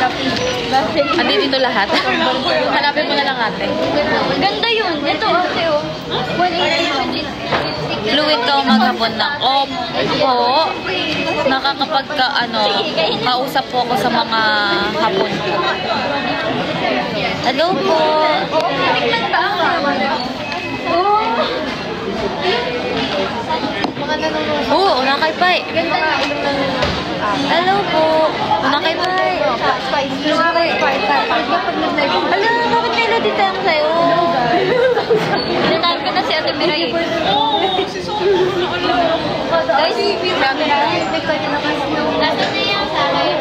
Ate, dito lahat. Hanapin mo na lang ate. Ganda yun. Ito ate oh. 180. Fluid ka maghapon na. Opo. Kausap po ako sa mga hapon. Hello po. Oo, nakaypay. Hello po. Nakaypay. Alam mo, bakit may lodi tayong sa'yo? Nanaan ko na si Ate Miray. Guys, nasa na yan sa akin.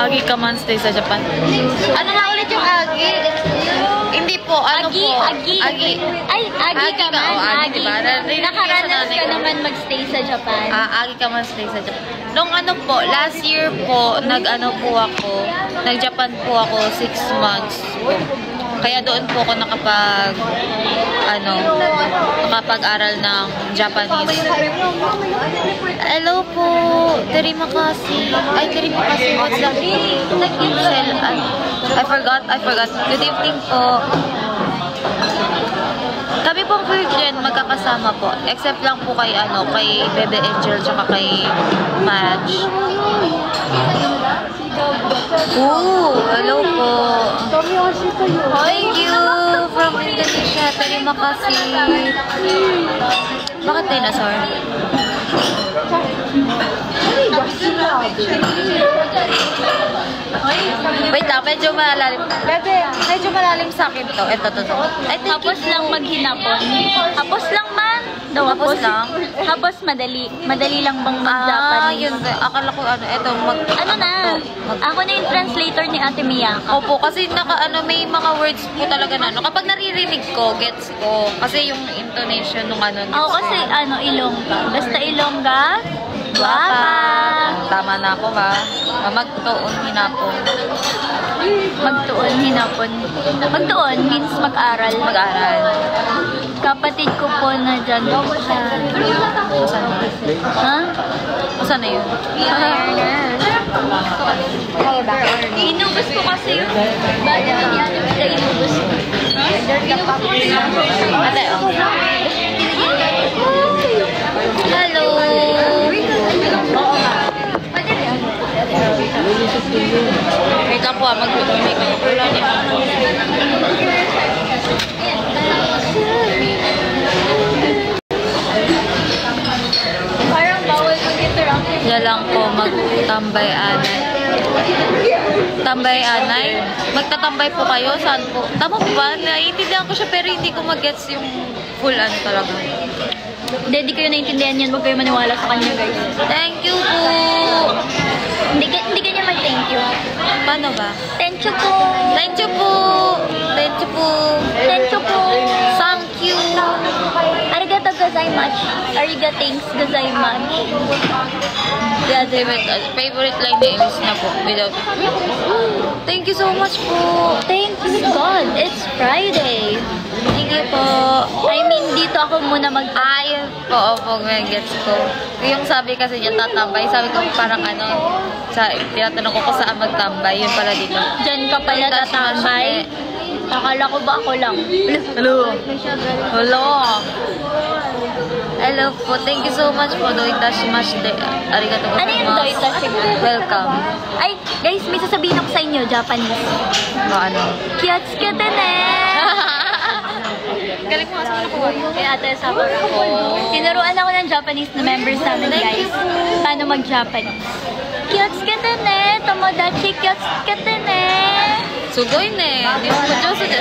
Agi ka man stay sa Japan. Ano nga ulit yung Agi? Hindi po, ano Agi, po? Agi. Ay, Agi ka man. Agi, diba? Nakaranas ka naman mag-stay sa Japan. Agi ka man stay sa Japan. Nung ano po, last year po, nag-Japan po ako 6 months po. Kaya doon po ako nakapag-aral ng Japanese. Hello po. Terimakasi. What's that? I forgot. Good evening po. Kami pong Virgin, magkakasama po. Except lang po kay Bebe Angel, tsaka kay Madge. Hello po. Thank you from Indonesia. Terima kasih. Bakit dinosaur? Wait lang, medyo malalim. Bebe, medyo malalim sa akin to. Ito. Tapos lang maghinapon. Tapos lang man. Tapos lang? Tapos madali. Madali lang bang mag-Japanese? Yun. Akala ko ito. Ako na yung translator ni Ate Miyaka. Opo, kasi may mga words po talaga na. Kapag naririnig ko, gets ko. Kasi yung intonation nung Ako kasi Ilongga. Basta Ilongga. Guapa. Tama na ako ha. Magtuon hinapon. Magtuon hinapon. Magtuon means mag-aral. Kapatid ko po na dyan. Saan na yun? Inubos ko kasi yun. Bakit hindi kita inubos ko? Ate, hello! Wait lang po mag-make ko. Parang bawal mag-interact. Diyan lang po magtambay-anay. Tambay-anay? Magtatambay po kayo? Saan po? Tama po ba? Naiintindihan ko siya pero hindi ko mag-gets yung full talaga. Hindi kayo naintindihan yan. Huwag kayo maniwala sa kanya, guys. Thank you po! Hindi kanya mag-thank you. Paano ba? Thank you po! Thank you po! Thank you po! Thank you po! Thank you! Arigato gozaimasu. Arigathanks gozaimasu. Yeah, favorite line ni Elise na po. Without... Thank you so much po! Thank God! It's Friday! Thank you po! I mean, dito ako muna Ayun po, gets ko. Yung sabi kasi niya tatambay, sabi ko parang tinatanong ko kung saan magtambay, yun pala dito. Diyan ka pala tatambay? Akala ko ba ako lang? Hello! Hello po, thank you so much po. Doitashimasu. Arigatou gozaimasu. Ano yung doitashimasu? Welcome. Ay, guys, may sasabihin ako sa inyo, Japanese. Ano? Kiyatsukete ne! Galing mo kasi nakuha yun. Kaya ate, sabara ko. Tinuruan ako ng Japanese na members namin, guys. Paano mag-Japanese? Kiyatsukete ne! Tomodachi kiyatsukete ne! Sugoi ne! Nihongo desu ne!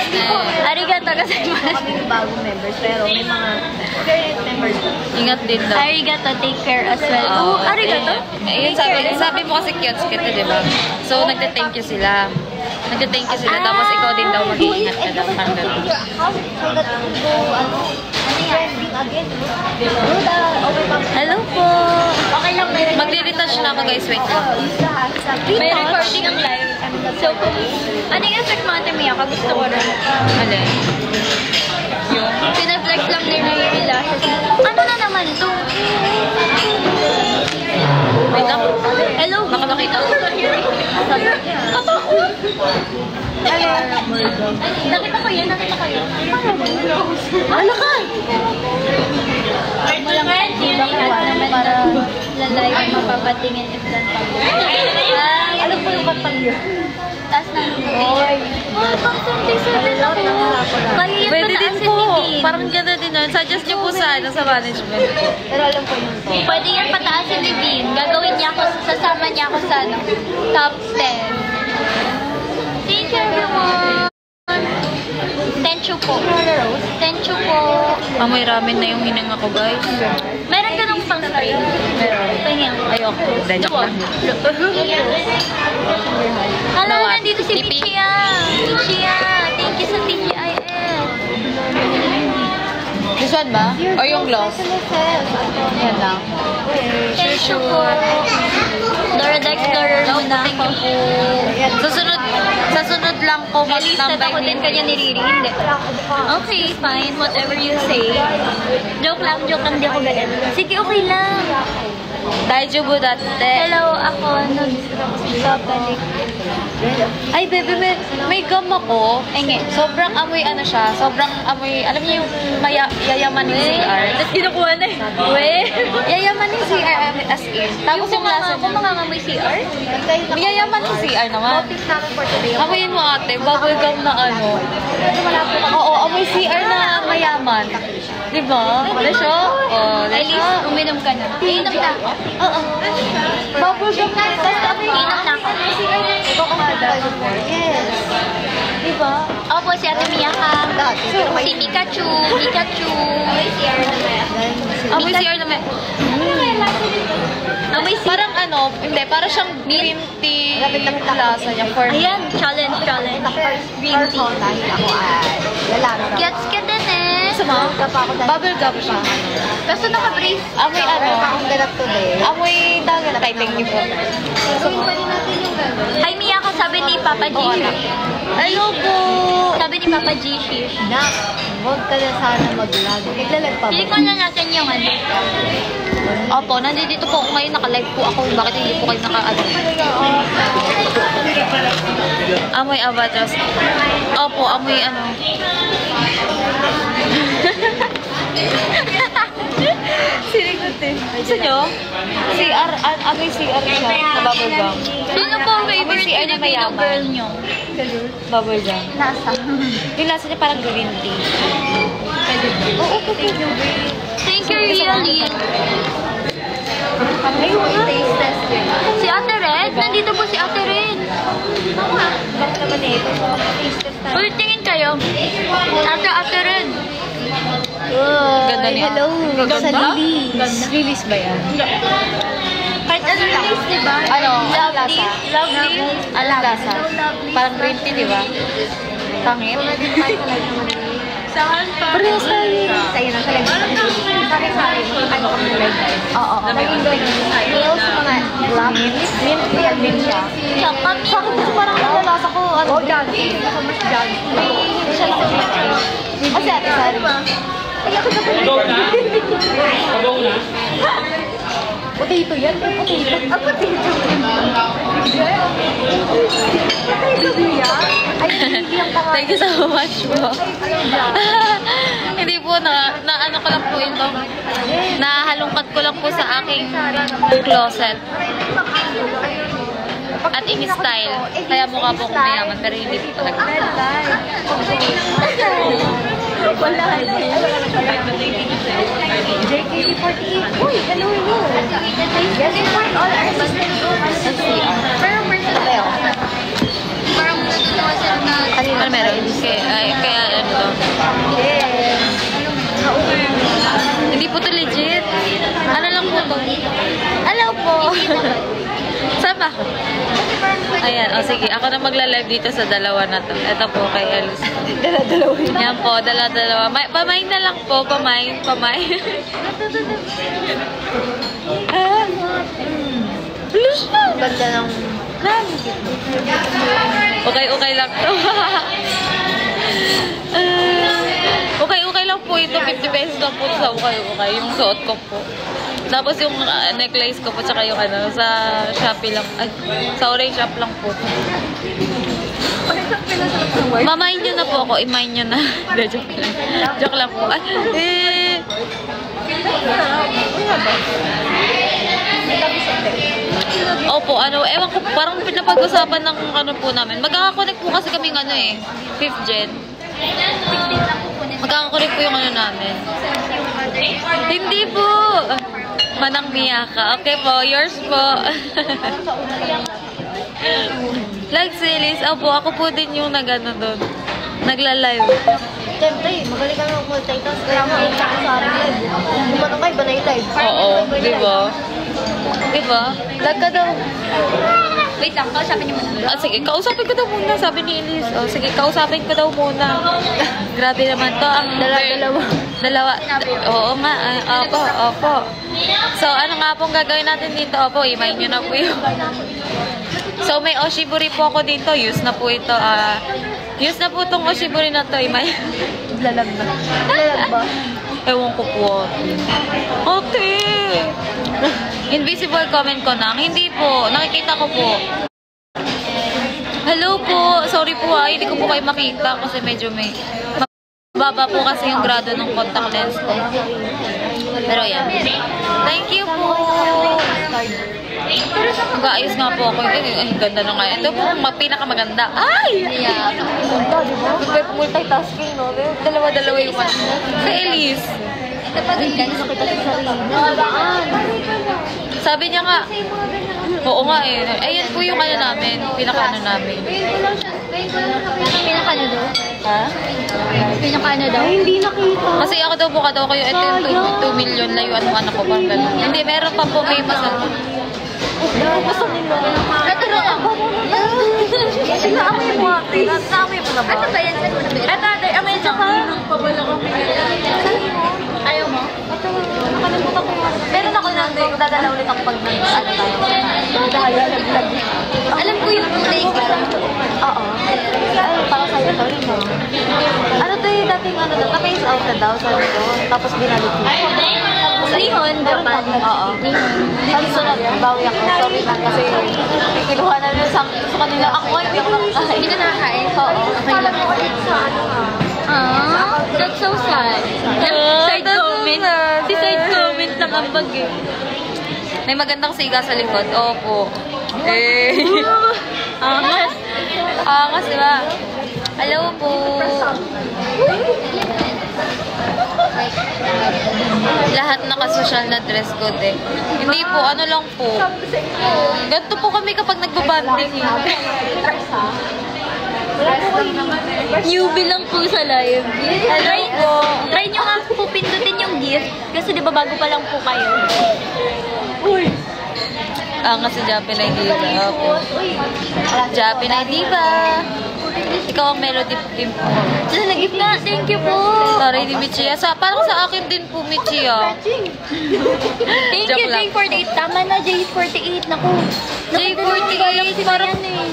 Arigato gozaimasu. Kaming bagong members, pero may mga current members. Ingat din daw. Arigato, take care as well. Arigato? Yun sabi mo kasi kiyatsukete, di ba? So, nagte-thank you sila. Tapos ikaw din daw mag-iingat ka daw. How so that you go, trending again, Hello po! Okay lang, may Magre-retouch na ako guys, wait lang. may recording ang live. So, ano yung effect mo, Ate Miyaka? Gusto ko rin. Alin? Yung? Pinaflex lang nila yung elashes. Ano na naman to? Wait lang. Nakita ko yan. Ano ka? Friend, naman para lalay ang mapapatingin if that Ano po yung kapalyo? taas ng Oy. Pang 27 ako. Kaya yan Pwede din pataasin po. ni Vin. Parang ganda din nun. Suggest niyo po sa management po. Pero alam ko yung to. Pwede yan pataasin ni Vin. Gagawin niya ako, sasama niya ako sa top 10. Thank you everyone. Tenchu po. Tenchu po. Amoy ramen na yung hinanga ko, guys. Meron ka nung pang spray? Meron. Tingin. Ayoko. Joke lang. Hala, Nawa. nandito si Lipi. Michia. Michia. Thank you sa TGIF. This one ba? Or yung gloss? Yan lang. Thank you po. Laura the Explorer muna ako. Sa sunod lang po Elise, magtambay natakotin ka niya ni Riri. Hindi. Okay, fine. Whatever you say. Joke lang, di ako galit. Sige, okay lang. Daijubu dati. Hello, ako nagbabalik. Ay, bebe, may gum ako. Enge. Sobrang amoy ano siya. Sobrang amoy, alam niyo yung yayaman ng CR. Tapos kinukuha na eh. We. Yayaman ng CR as in. Tapos yung lasa Kung niya. mangangamoy CR? May yayaman ng CR naman. Topics namin for today. Amoyin mo ate, bubble gum na ano. Oo, amoy CR na mayaman. Diba? Wala siya? Oo, wala Elise, siya. uminom ka na. Inom na ako. Oo. Bubble gum na. Tapos amoy Inom na ako. Ikaw kumada. Yes. Diba? Opo, si Ate Mia ka. Dati. Pero Si Pikachu. Pikachu. Amoy CR na may... Amoy si... Parang ano, hindi, parang siyang green tea lasa niya for me. Ayan, challenge. Green First tea. one, dahil ako ay lalaro. Gets ka din eh. Gusto mo? Bubble gum siya. Kaso naka-brace. Amoy ano? Meron akong ganap today. Amoy dagat. Ay, thank you po. Hi, Mia ka. Sabi ni Papa G. Oo, anak. Hello po! Sabi ni Papa G. Shish. Nak, huwag ka na sana mag-lag. Naglalag pa ba? Pili ko na natin yung ano. Opo, nandito po ako ngayon. Naka-live po ako. Bakit hindi po kayo naka-ano? Amoy avatros. Opo, amoy ano. Sinigot eh. Gusto nyo? CR, amoy CR siya na bubble gum. Sino po ang favorite Amoy CR na Filipino mayaman. girl nyo? Bubble gum. Nasa. Yung lasa niya parang green tea. Oo, thank you. Thank you, really. Ayun, taste test. Si Ate Red? Nandito po si Ate Red. Bakit naman eh? Ito po, taste test tayo. Ulit tingin kayo. Ate Red. Ganda niya. Hello. Ganda? Sa Lilis. Lilis ba yan? Kahit ano release, di ba? Ano? Anong lasa? Lovely. Anong lasa? Parang green tea, di ba? Pangit? Saan pa? Parehas tayo. Sa'yo na sa live. Sari-sari. Ano kami live guys? Oo. Nails sa mga black. Mint real mint siya. Tsaka Sa akin kasi parang nalalasa ko. Ano? Oh, Johnson. Ako mas Johnson. May siya sa Kasi ate Sari. Ay, ako na po. Potato yan? Potato? Ah, potato. Potato yan? Ay, hindi yung pangalan. Thank you so much po. Hindi po, na ano ko lang po ito. Nahalungkat ko lang po sa aking closet. At in-style. Kaya mukha po akong mayaman, pero hindi po talaga. Wala. JKD48. Uy, hello. Yes, for all our sisters. Pero person tayo. parang tutuwasan na. Ano meron? Kaya ano to? Yes. Hindi po to legit. Ano lang po to? Hello po. Sama ko. Ayan, o sige. Ako na magla-live dito sa dalawa na to. Ito po kay Alice. Dala-dalawa yun. Yan po, dala-dalawa. Pamain na lang po. Pamain. Blush na. Ganda ng... Okay lang to. Okay lang po ito. 50 pesos lang po sa okay. Yung suot ko po. Tapos yung necklace ko po, tsaka yung ano, sa Shopee lang. Ay, sa Orange Shop lang po. Mamain nyo na po ako. Imain nyo na. Hindi, joke lang. Joke lang po. Ay, Opo, ewan ko, parang pinapag-usapan ng ano po namin. Magkakakonect po kasi kaming 5th gen. Magkakakonect po yung namin. Hindi po. Manang Miyaka. Okay po, yours po. Like series, opo, ako po din yung doon. Nagla-live. Siyempre, magaling kami mag-multitask. Kaya mo, sa amin live. Bumanong kayo, ba na live? Oo, di ba? Di ba? Lag ka daw. Wait lang, kausapin niyo muna. Sige, kausapin ko daw muna, sabi ni Elise. Sige, kausapin ko daw muna. Grabe naman to. Dalawa. Oo nga. Opo. So, ano nga pong gagawin natin dito? Opo, imay nyo na po yun. So, may oshiburi po ako dito. Use na po ito. Use na po itong oshiburi na to. Imay. Lalag ba? Ewan ko po. Okay. Invisible comment ko na. Hindi po. Nakikita ko po. Hello po. Sorry po hindi ko po kayo makita kasi medyo may baba po kasi yung grado ng contact lens ko. Pero yan. Thank you po. Mag-aayos nga po ako. Ay, ganda na nga. Ito po ang pinakamaganda. Ay! Multitasking, no? Dalawa-dalawa yung one. Sa Elise. Ito pa din ka. Sabi niya nga, oo nga Ayan po yung namin. Pinaka namin. Pinaka daw? Ha? Pinaka daw? Hindi nakita. Kasi ako daw buka daw kayo. Ito yung 2 million layuan ng anak ko. Parang ganun. Hindi, meron pa po may masama. Gusto nila. Naturo ako. Naamoy mo ate. Naamoy mo na ba? Ano ba yan? Eto ate, amoy tsaka. Ayaw mo? Nakalimutan ko nga. Meron ako nandun. Dadala ulit ako pag tayo. Alam ko yung kulay ko. Oo. Ay, para sa'yo to. Ano to yung dating na-face out na daw, sabi ko. Tapos binalik mo. Nihon, dapat. Oo. Sabi sunod, bawi ako. Sorry lang kasi kinuha na nila sa kanila. Ako ay hindi ko nakakain. Hindi ka nakakain? Oo. Okay lang. That's so sad. Side comment. Si side comment lang ang bag eh. May magandang siga sa likod. Opo. Angas. Angas, diba? Hello po. Lahat naka-social na dress code Hindi po, ano lang po. Ganito po kami kapag nagbabanding Newbie lang po sa live. Try nyo nga po pindutin yung gift. Kasi di ba bago pa lang po kayo. Angas si Japinay Diva. Opo. Japinay Diva. Ikaw ang melody team po. Nag-gift na. Thank you po. Sorry, di Michia. Parang sa akin din po, Michia. Thank you, J48. Tama na, J48. Naku. J48.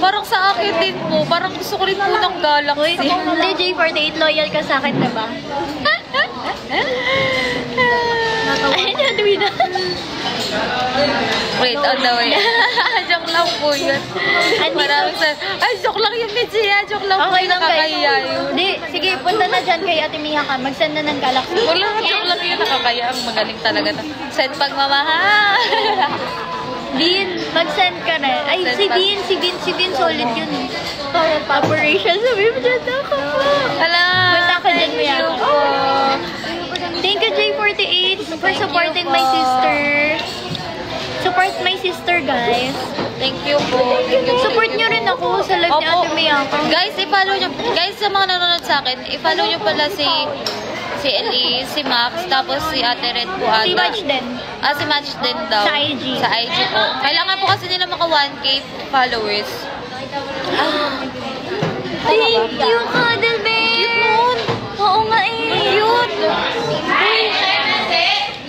Parang sa akin din po. Parang gusto ko rin po ng Galaxy. Hindi, J48. Loyal ka sa akin, diba? Ay, naduwi na. Wait, on the way. Joke lang po yun. Ay, joke lang yun, Michia. Joke lang po yun. Nakakaya yun. Hindi, sige, punta na dyan kay Ate Mia ka. Mag-send na ng Galaxy. Wala, joke lang yun. Nakakaya. Ang magaling talaga. Send pagmamahal. Dean, mag-send ka na. Ay, si Dean, solid yun eh. Operation, sabi mo dyan ako po. Hala, punta ka dyan, Mia. Thank you, J48, for supporting my sister. Support my sister, guys. Thank you po. Support nyo rin ako sa live ni Ate Mia. Guys, i-follow nyo. Guys, sa mga nanonood sa akin, i-follow nyo pala si Elise, si Max, tapos si Ate Red po ata. Si Match din. Si Match din daw. Sa IG. Sa IG po. Kailangan po kasi nila maka 1K followers. Thank you, Cuddle Bear! Cute nun. Oo nga eh. Cute.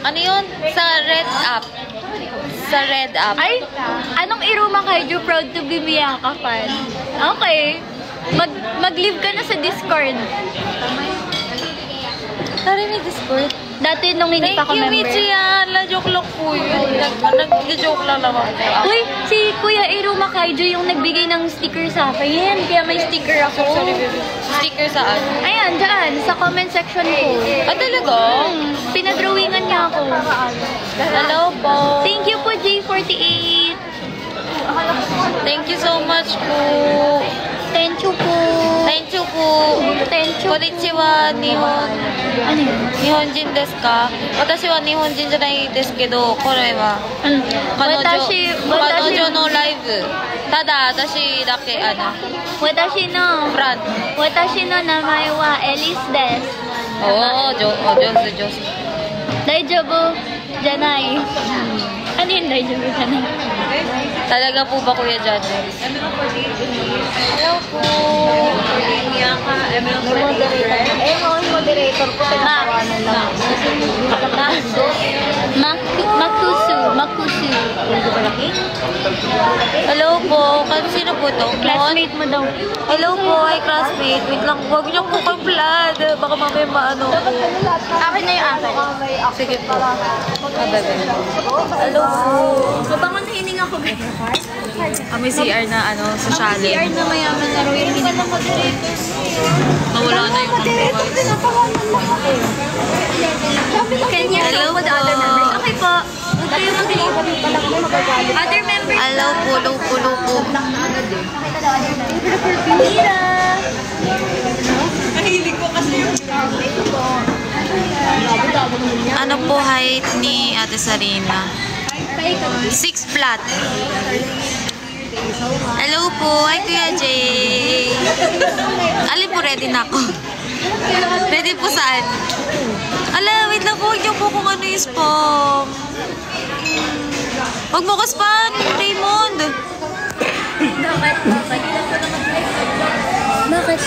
Ano yun? Sa Red app. Sa Red app. Ay, anong Iruma Kaiju proud to be Miyaka fan? Okay. Mag-live ka na sa Discord. Tari may Discord. Dati nung hindi pa ako Thank you, member. Michi. Joke lang po yun. Nag-joke lang naman po. Uy, si Kuya Ero Makaijo yung nagbigay ng sticker sa akin. Kaya may sticker ako. Sorry, baby. Sticker saan? Ayan, dyan. Sa comment section ko. Ah, talaga? Pinadrawingan niya ako. Hello po. Thank you po, J48. Thank you so much po. Thank you po. Thank you po. Thank you. Konnichiwa, Nihon. Ano yun? Nihonjin desu ka? Watashi wa Nihonjin janai desu kedo, kore wa Ano? Watashi no live. Tada, watashi dake, Watashi no namae wa Elise desu. Oo, josu. Daijobu janai. Ano yun, daijobu janai? Talaga po ba, Kuya John? Hello po. Moderator ko. Makusu. Hello po. Sino po to? Classmate mo daw. Hello po, ay classmate. Wait lang, huwag niyo po kang plan. Baka mamaya maano. Akin na yung akin. Sige po. Hello po. Mabangon na hininga ko. May CR na sa CR chalet. na mayaman na rin. Nawala na yung Kanya, hello po the other members. Okay po. Huwag kayo other members. Hello po, lupo. Mira. Ano po height ni Ate Sarina? 6 flat. Hello po, ay Kuya Jay. Alin po, ready na ako. Ready po saan? Ala, wait lang po, huwag niyo po kung ano yung spam. Huwag mo ko spam, Raymond. Bakit?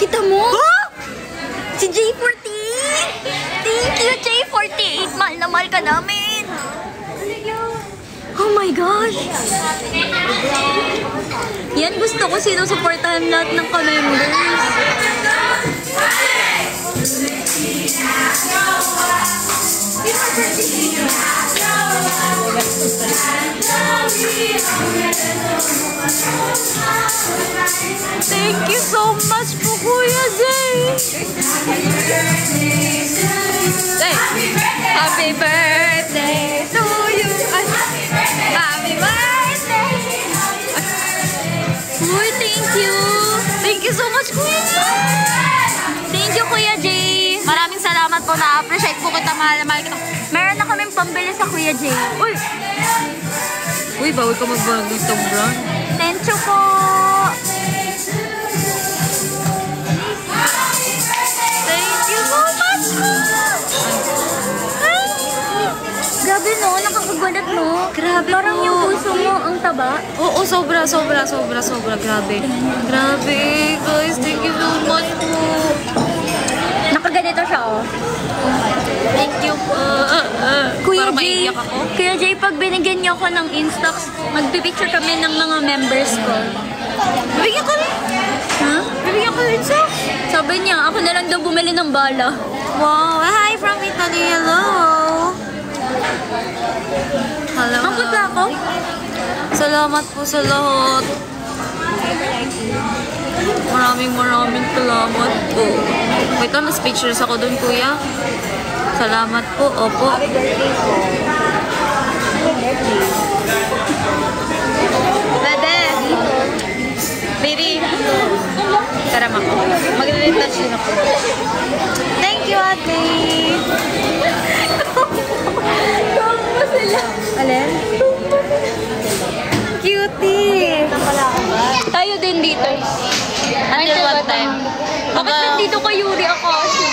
Kita mo? Si J48! Thank you, J48! Mahal na mahal ka namin! Oh my gosh! Yan, gusto ko sinusuportahan lahat ng ka-members. Thank you so much po, Kuya Jay. Happy birthday to you. Happy birthday. Uy, thank you! Thank you so much, Kuya Jay. Thank you, Kuya Jay! Maraming salamat po. Na-appreciate po kita. Mahal kita. Meron na kaming pambili sa Kuya Jay. Uy, bawal ka mag-bagay itong brand. Thank you po! Thank you so much. Grabe no, nakakagulat no. Grabe Parang po. yung puso mo ang taba. Oo, sobra. Grabe. Grabe, guys. Thank you so much po. Nakaganito siya oh. Thank you po. Kuya Parang Jay, maiiyak ako. Kuya Jay, pag binigyan niyo ako ng Instax, magpipicture kami ng mga members ko. Bibigyan ka rin. Ha? Bibigyan ka rin sa. Sabi niya, ako na lang daw bumili ng bala. Wow. Hi from Italy. Hello. Hello. Angkot ba ako? Salamat po sa lahat. Maraming salamat po. Wait lang, mas-pictures ako dun, Kuya. Salamat po. Opo. Dede. Baby. Tara, mako. Magre-retouch din ako. Thank you, ate. Kampo sila. Alin? Cutie. Tayo din dito. Until what time? Bakit nandito ka Yuri Akashi?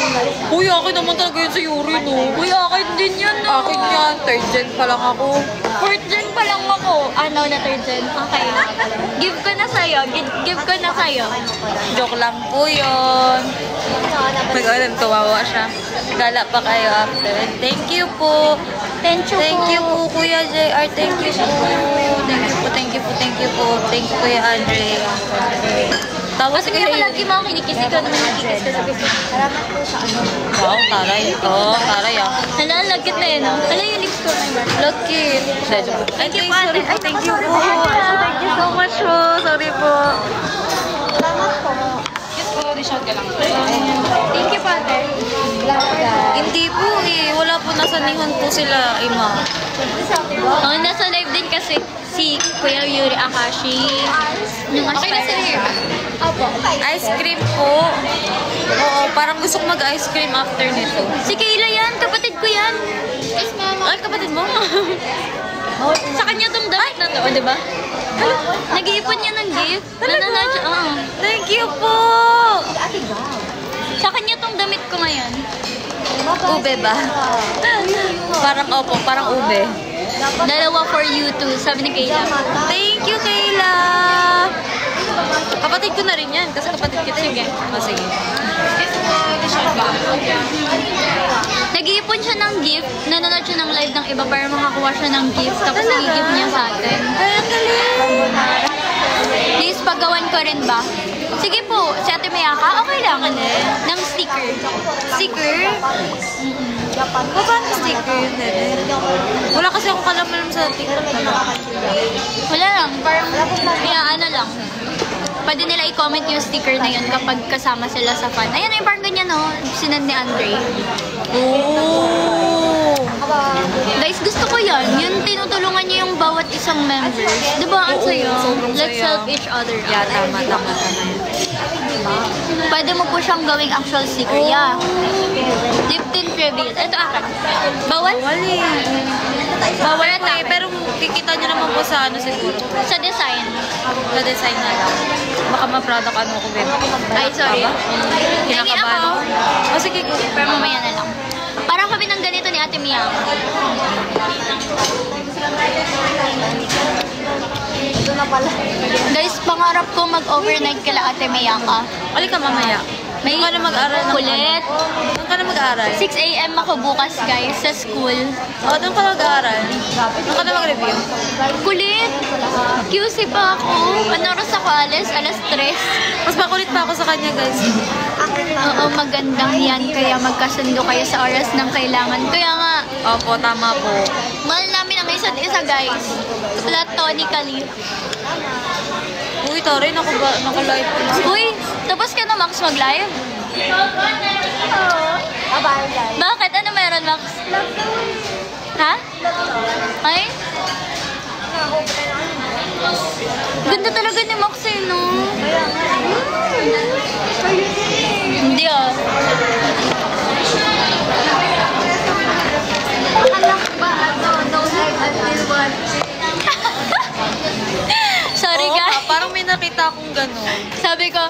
Uy, akin naman talaga yun sa Yuri, no? Uy, akin din yan no. Akin yan. Third gen pa lang ako. 4th gen pa lang ako. Ano na 3rd gen? Okay. Give ko na sa'yo. Give ko na sa'yo. Joke lang po yun. Mag-alam, kawawa siya. Gala pa kayo after. Thank you po. Thank you po, Kuya JR. Thank you po. Thank you po. Thank you, Kuya Andre. Tapos Kasi kaya lagi mga kinikis, ikaw naman nakikis ka sa gusto. Salamat po sa ano. Wow, taray. Oo, taray ah. Hala, lagkit na yun, ah. Hala, yung lips ko na yun. Lagkit. Ay, thank you, sorry po. Thank you po. Ay, Thank you so much po. Sorry po. Salamat po. Thank you, Father. Salamat guys. Hindi po eh. Wala po, nasa Nihon po sila, Ima. Oh, nasa live din kasi si Kuya Yuri Akashi. Yung Okay na sila yun. Opo. Ice cream po. Oo, parang gusto ko mag-ice cream after nito. Si Kayla yan, kapatid ko yan. Yes, ma'am. Ay, kapatid mo. Sa kanya tong damit na to, di ba? Nag-iipon niya ng gift. Nananadyo, oo. Thank you po. Ate Gal. Sa kanya tong damit ko ngayon. Ube ba? Parang opo, parang ube. Dalawa for you too, sabi ni Kayla. Thank you, Kayla. Kapatid ko na rin yan, kasi kapatid kita. Sige. Oh, sige. Nag-iipon siya ng gift, nanonood siya ng live ng iba para makakuha siya ng gift, tapos i-gift niya sa atin. Ay, ang galing. Please, paggawan ko rin ba? Sige po, si Ate Mayaka, okay lang. Ng sticker. Sticker? Paano sticker yun, Nene? Wala kasi akong kalaman sa TikTok talaga. Wala lang, parang ano lang. Pwede nila i-comment yung sticker na yun kapag kasama sila sa fan. Ayan, yung parang ganyan, no? Sinad ni Andre. Oh! Guys, gusto ko yan. Yung tinutulungan niyo yung bawat isang members. Diba, ang Oo, sayo? sobrang Let's saya. help each other out. Yeah, tama yan. Pwede mo po siyang gawing actual sticker. Yeah. Lip tint reveal. Ito akin. Bawal? Bawal eh. Bawal po eh. Pero kikita niyo naman po sa ano siguro. Sa design. Sa design na lang. Baka ma-product ano ko, babe. Ay, sorry. Kinakabahan ako. ako. O sige, Pero mamaya na lang. Parang kami ng ganito ni Ate Mia. Ito na pala. Guys, pangarap ko mag-overnight kala Ate Mia ka. uli ka mamaya. May Doon ka na mag-aral ng kulit. Doon ka na mag-aral. 6 a.m. ako bukas, guys, sa school. O, doon ka mag-aral. Doon ka na mag-review. Kulit! QC pa ako. Ano oras ako alis? Alas 3. Mas makulit pa ako sa kanya, guys. Oo, magandang yan. Kaya magkasundo kayo sa oras ng kailangan. Kaya nga, Opo, tama po. mahal namin ang isa't isa, guys. Platonically. Uy, Tori, naka-live po na. Uy, tapos ka na, Max, mag-live? Bye-bye guys. Bakit? Ano meron, Max? Ha? Ay? Ganda talaga ni Max eh, no? Hindi ah. Anak ba ano? No life until one. Sorry, Oo, guys. parang may nakita akong gano'n. Sabi ko,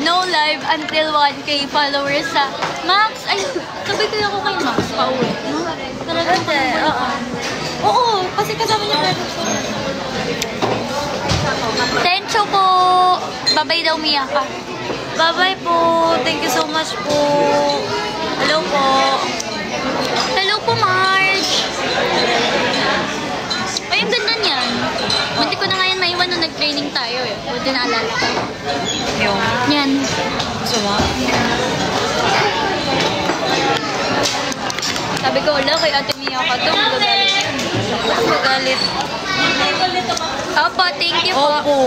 no live until 1K followers sa Max. Ay, sabi ko ako kay Max pauwi. No? Talaga Hindi, oo. Oo, kasi kasama niya pwede ko. Tencho po. Babay daw Mia ka. Bye-bye po. Thank you so much po. Hello po. Hello po, Marge. Ay, ang ganda niyan. Munti ko na ngayon maiwan nung nag-training tayo eh. Buti naalala ko. Yung. Yan. Gusto mo? Sabi ko, wala kay Ate Mia ka to. Magagalit yun. Magalit. Opo, thank you po. Opo.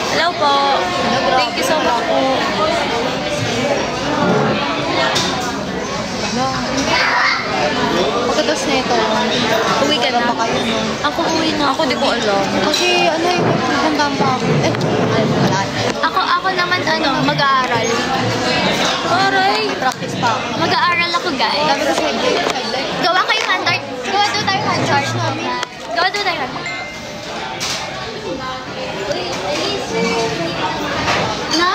Hello po. Thank you so much po. Pagkatas na ito. Uwi ka na? kayo no? Ako uwi na. Ako di ko alam. Kasi ano yung magandang pa ako. Wala. Ako naman mag-aaral. Aray. Practice pa ako. Mag-aaral ako, guys. Dami ko sideline. Gawa kayo hand art. Gawa daw tayo hand art. Gawa daw tayo hand art. Na?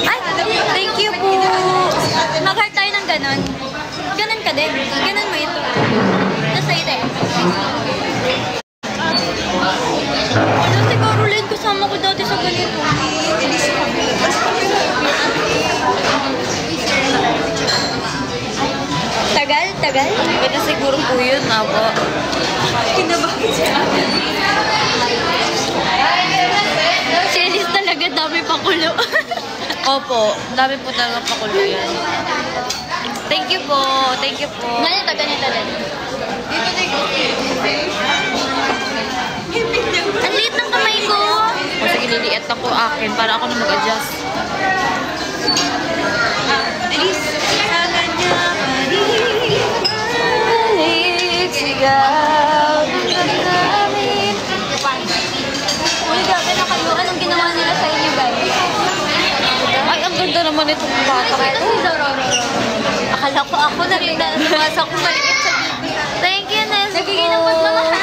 Ay, thank you po. Mag-heart tayo ng ganon. Ganon ka din. Ganon mo ito. Tapos sa'yo tayo. Dati ko, Roland, kasama ko dati sa ganito. Tagal? Kaya siguro po yun. Opo. Kinabahan siya. Serious talaga, dami pa kulo. Opo, dami po talaga pakulo yan. Thank you po. Thank you po. Ganito din. Ang liit ng kamay ko. O sige, liliit na po akin para ako na mag-adjust. Sigaw namin. Uy, grabe na kayo. Anong ginawa nila sa inyo, guys? Ay, ang ganda naman itong bata ko. Ito si Zororo. Akala ko ako na rin na lumasa ko maliit sa bibi. Thank you, Nesbo. Nagiging ng pagmamahal.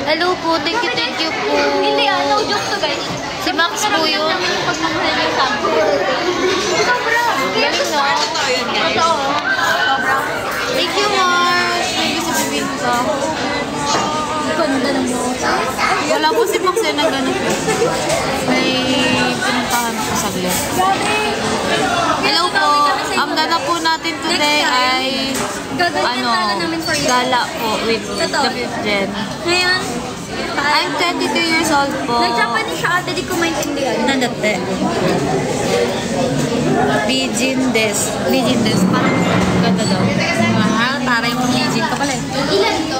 Hello po, thank you po. Hindi, no joke to, guys. Si Max po yun. Namin yung pagmamahal niyo sa amin. Sobra. Galing no? Totoo. Sobra. Thank you, Mars. Thank you sa bibingka. Ganda ng boses. Wala po si Max na gano'n po. May pinuntahan po saglit. Hello po. Ang dana po natin today ay gala po with the fifth gen. Ngayon, I'm 22 years old po. nag-Japanese siya ate, di ko maintindihan. Nandate. Bijin des. Parang ganda daw. Mahal, para yung Bijin ka pala. Ilan ito?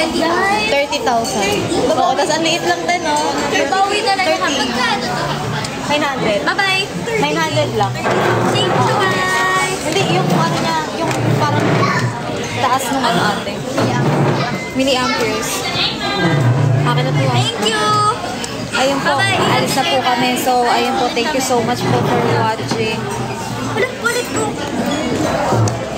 30,000. Oo, tas ang liit lang din, no? Bawi talaga kami. 900. Bye-bye. 900 lang. Thank you, guys. Hindi, yung ano niya, yung parang taas ng ano ate. Milliamperes. Akin na po. Thank you. Ayun po, Bye-bye. alis na po kami. So, ayun po, thank you so much po for watching. Ulit ko.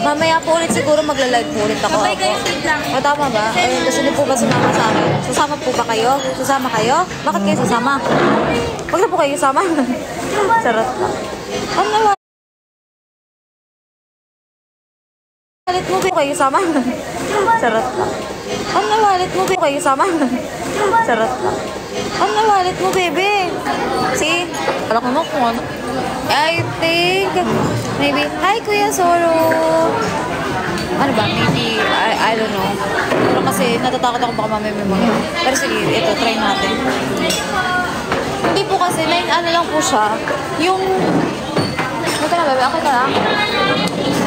Mamaya po ulit siguro magla-live po ulit ako. Bye-bye guys, wait lang. O tama ba? Gusto niyo po ba sumama sa akin? Sasama po ba kayo? Sasama kayo? Bakit kayo sasama? Huwag na po kayo sasama. Sarap. Ano na? Walit mo ba kayo sama? Sarap. Ano na walit mo ba kayo sama? Sarap. Ano na walit mo, bebe? See? Alam ko mo kung ano. I think, maybe, hi Kuya Zoro. Ano ba? Maybe, I don't know. Pero kasi natatakot ako baka mamaya may mga. Pero sige, ito, try natin. Hindi po kasi, ano lang po siya. Yung, ano ka na, bebe? Okay ka lang?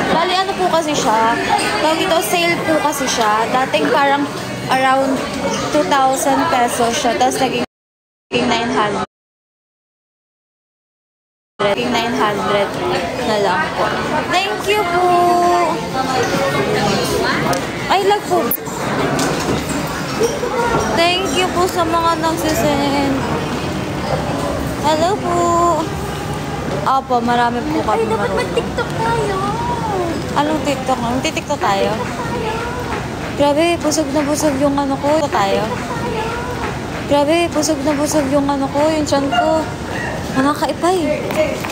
Bali, ano po kasi siya. Tawag ito, sale po kasi siya. Dating parang around 2,000 pesos siya. Tapos naging 900. 900 na lang po. Thank you po. I love po. Thank you po sa mga nagsisend. Hello po. Opo, marami po kami Ay, dapat marunong. mag-TikTok tayo. Anong TikTok? Magti-TikTok tayo? Grabe, busog na busog yung ano ko. Tayo. Grabe, busog na busog yung ano ko, yung tiyan ko. Nakakaipay.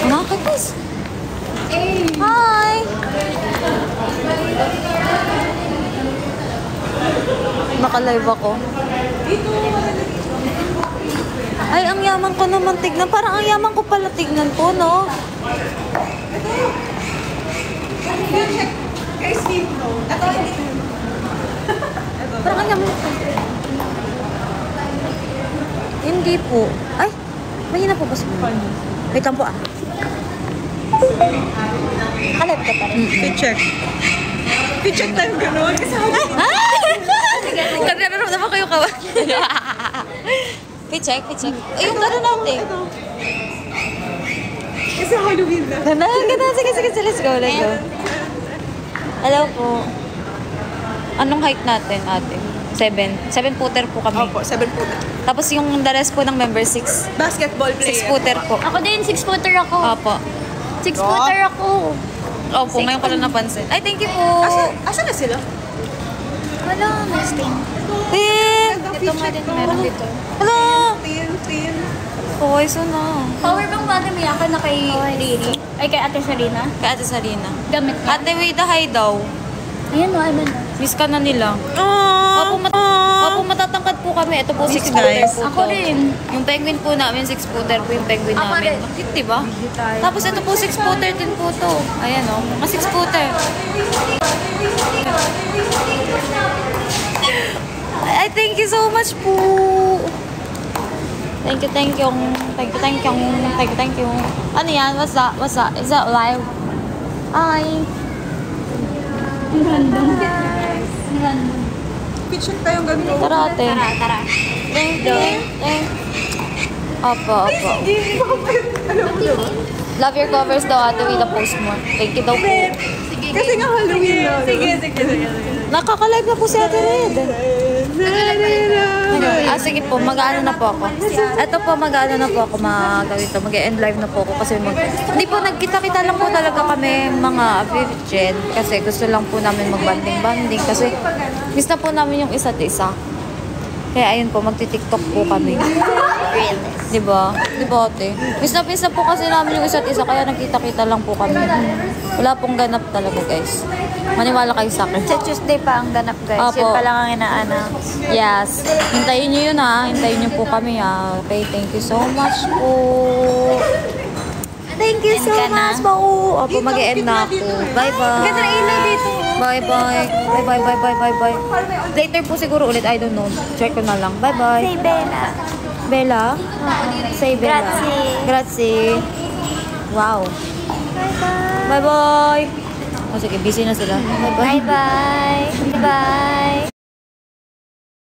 Nakakaipas. Hi! Naka-live ako. Ay, ang yaman ko naman tignan. Parang ang yaman ko pala tignan po, no? Parang ang yaman ko. Hindi po. Ay, mahina po ba sa mga? Wait lang po ah. Kalip ka pa rin. Picture. Picture tayo gano'n. Nagre-rap naman kayo kawa. Picheck. Ay, yung gano'n natin. Kasi Halloween na. Ganda. Sige. Let's go. Hello po. Anong height natin, ate? 7 footer po kami. Opo, 7 footer. Tapos yung the rest po ng member, 6 Basketball player. footer po. Ako din, 6-footer ako. Opo. 6-footer ako. Opo, ngayon ko lang napansin. Ay, thank you po. Asan na sila? Wala, nesting. Ito nga din meron dito. Hello. Tin. Okay, so na. Power bank ba may akin na kay Riri? Ay, kay Ate Sarina? Kay Ate Sarina. Gamit niya. Ate, wait, hi daw. Ayan o, ano na. Miss ka na nila. Opo, matatangkad po kami. Ito po, 6 Miss footer guys. po Ako to. rin. Yung penguin po namin, 6 footer po yung penguin Ako namin. rin. Cute, diba? Tapos ito po, 6 footer din po to. Ayan o, mga 6 footer. Ay, thank you so much po. Thank you. Thank you. Ano yan? What's that? Is that live? Hi. Picture tayong ganito. Tara, ate. Tara. Thank you. Opo. Love your covers daw, ate. Wait, post mo. Thank you daw po. Kasi nga Halloween na. Sige. Nakaka-live na po si Ate Red. Sige po, mag-ano na po ako. Ito po, mag-ano na po ako mag-gawin to. Mag-end live na po ako kasi hindi po, nagkita-kita lang po talaga kami mga virgin kasi gusto lang po namin mag-banding-banding kasi miss na po namin yung isa't isa. Kaya ayun po, magti-tiktok po kami. Diba? Diba, ate? Miss na po kasi namin yung isa't isa kaya nagkita-kita lang po kami. Wala pong ganap talaga, guys. Maniwala kayo sa akin. Sa Tuesday pa ang ganap, guys. Opo. Yun pa lang ang inaanap. Yes. Hintayin nyo yun, ha. Hintayin nyo po kami, ha. Okay, thank you so much po. Thank you So much po. Opo, mag-e-end na ako. Bye-bye. Ganda na ilaw dito. Bye-bye. Bye-bye. Later po siguro ulit. I don't know. Check ko na lang. Bye-bye. Say Bella. Bella? Say Bella. Grazie. Wow. Bye-bye. Bye-bye. O sige, busy na sila. Bye-bye. Bye-bye. Bye-bye.